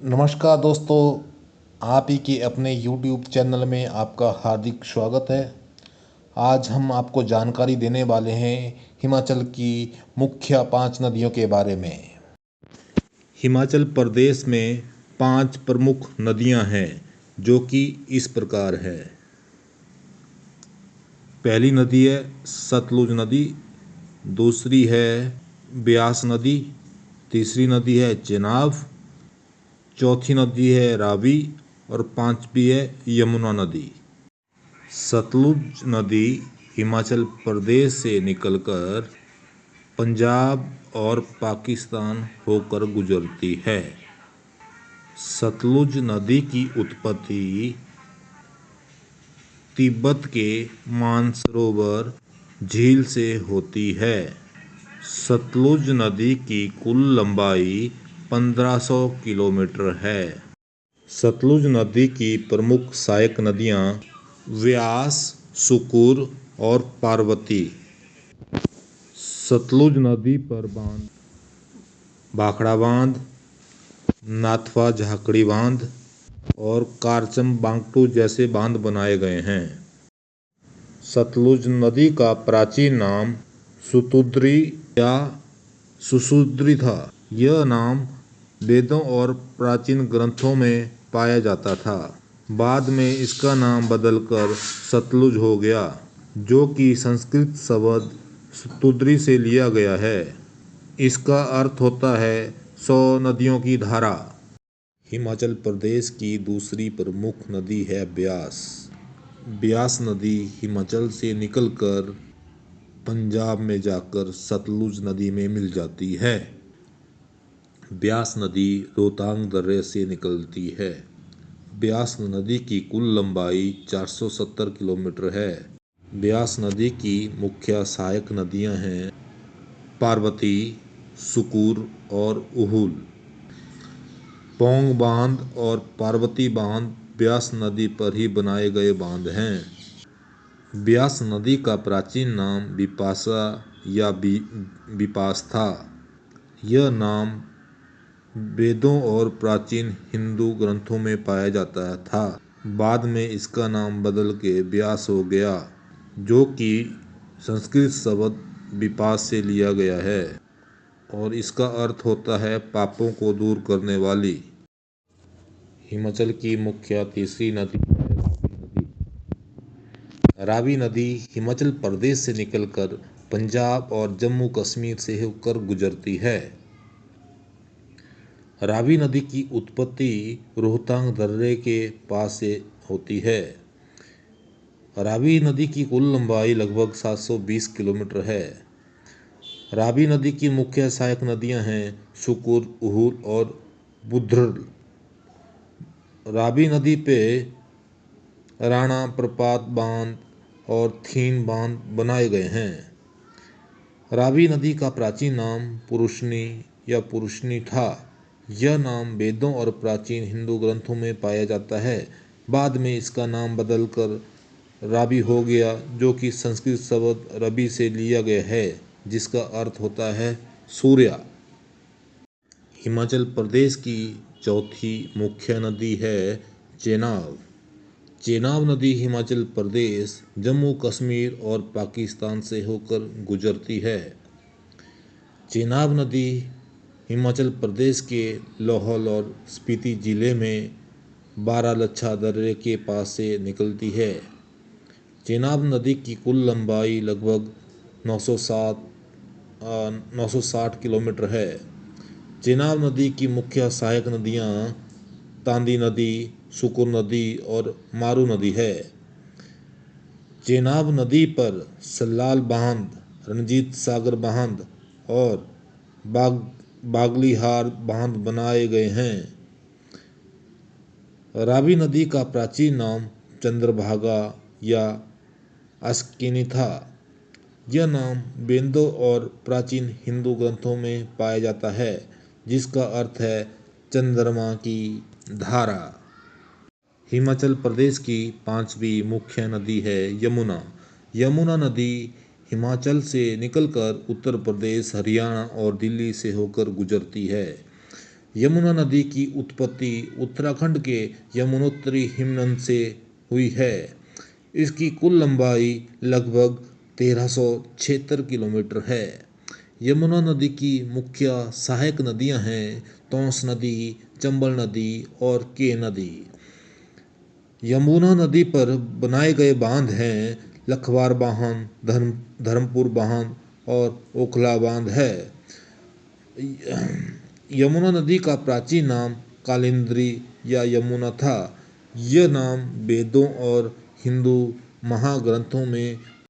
नमस्कार दोस्तों, आप ही के अपने YouTube चैनल में आपका हार्दिक स्वागत है। आज हम आपको जानकारी देने वाले हैं हिमाचल की मुख्य 5 नदियों के बारे में। हिमाचल प्रदेश में 5 प्रमुख नदियां हैं जो कि इस प्रकार है। पहली नदी है सतलुज नदी, दूसरी है ब्यास नदी, तीसरी नदी है चेनाब, चौथी नदी है रावी और पांचवी है यमुना नदी। सतलुज नदी हिमाचल प्रदेश से निकलकर पंजाब और पाकिस्तान होकर गुजरती है। सतलुज नदी की उत्पत्ति तिब्बत के मानसरोवर झील से होती है। सतलुज नदी की कुल लंबाई 1500 किलोमीटर है। सतलुज नदी की प्रमुख सहायक नदियाँ व्यास, सुकुर और पार्वती। सतलुज नदी पर बांध भाखड़ा बांध, नाथपा झाकड़ी बांध और कारचम बांगटू जैसे बांध बनाए गए हैं। सतलुज नदी का प्राचीन नाम सुतुद्री या सुसुद्री था। यह नाम वेदों और प्राचीन ग्रंथों में पाया जाता था। बाद में इसका नाम बदलकर सतलुज हो गया, जो कि संस्कृत शब्द सुतुद्री से लिया गया है। इसका अर्थ होता है 100 नदियों की धारा। हिमाचल प्रदेश की दूसरी प्रमुख नदी है ब्यास। ब्यास नदी हिमाचल से निकलकर पंजाब में जाकर सतलुज नदी में मिल जाती है। ब्यास नदी रोहतांग दर्रे से निकलती है। ब्यास नदी की कुल लंबाई 470 किलोमीटर है। ब्यास नदी की मुख्य सहायक नदियां हैं पार्वती, सुकुर और उहुल। पौंग बांध और पार्वती बांध ब्यास नदी पर ही बनाए गए बांध हैं। ब्यास नदी का प्राचीन नाम बिपाशा या बिपास था। यह नाम वेदों और प्राचीन हिंदू ग्रंथों में पाया जाता था। बाद में इसका नाम बदल के ब्यास हो गया, जो कि संस्कृत शब्द विपास से लिया गया है और इसका अर्थ होता है पापों को दूर करने वाली। हिमाचल की मुख्य तीसरी नदी है रावी नदी। रावी नदी हिमाचल प्रदेश से निकलकर पंजाब और जम्मू कश्मीर से होकर गुजरती है। रावी नदी की उत्पत्ति रोहतांग दर्रे के पास से होती है। रावी नदी की कुल लंबाई लगभग 720 किलोमीटर है। रावी नदी की मुख्य सहायक नदियां हैं सुकुर, उहुल और बुधर। रावी नदी पे राणा प्रपात बांध और थीन बांध बनाए गए हैं। रावी नदी का प्राचीन नाम पुरुषनी या पुरुषनी था। यह नाम वेदों और प्राचीन हिंदू ग्रंथों में पाया जाता है। बाद में इसका नाम बदलकर रावी हो गया, जो कि संस्कृत शब्द रवि से लिया गया है, जिसका अर्थ होता है सूर्य। हिमाचल प्रदेश की चौथी मुख्य नदी है चेनाब। चेनाब नदी हिमाचल प्रदेश, जम्मू कश्मीर और पाकिस्तान से होकर गुजरती है। चेनाब नदी हिमाचल प्रदेश के लाहौल और स्पीति जिले में बारालाचा दर्रे के पास से निकलती है। चेनाब नदी की कुल लंबाई लगभग 960 किलोमीटर है। चेनाब नदी की मुख्य सहायक नदियाँ तांदी नदी, सुकुर नदी और मारू नदी है। चेनाब नदी पर सल्लाल बांध, रणजीत सागर बांध और बागलीहार बांध बनाए गए हैं। रावी नदी का प्राचीन नाम चंद्रभागा या अस्किनी था। यह नाम वेदों और प्राचीन हिंदू ग्रंथों में पाया जाता है, जिसका अर्थ है चंद्रमा की धारा। हिमाचल प्रदेश की पांचवी मुख्य नदी है यमुना। यमुना नदी हिमाचल से निकलकर उत्तर प्रदेश, हरियाणा और दिल्ली से होकर गुजरती है। यमुना नदी की उत्पत्ति उत्तराखंड के यमुनोत्री हिमनद से हुई है। इसकी कुल लंबाई लगभग 1376 किलोमीटर है। यमुना नदी की मुख्य सहायक नदियां हैं तौंस नदी, चंबल नदी और के नदी। यमुना नदी पर बनाए गए बांध हैं लखवार बांध, धर्मपुर बांध और ओखला बांध है। यमुना नदी का प्राचीन नाम कालिंदी या यमुना था। यह नाम वेदों और हिंदू महाग्रंथों में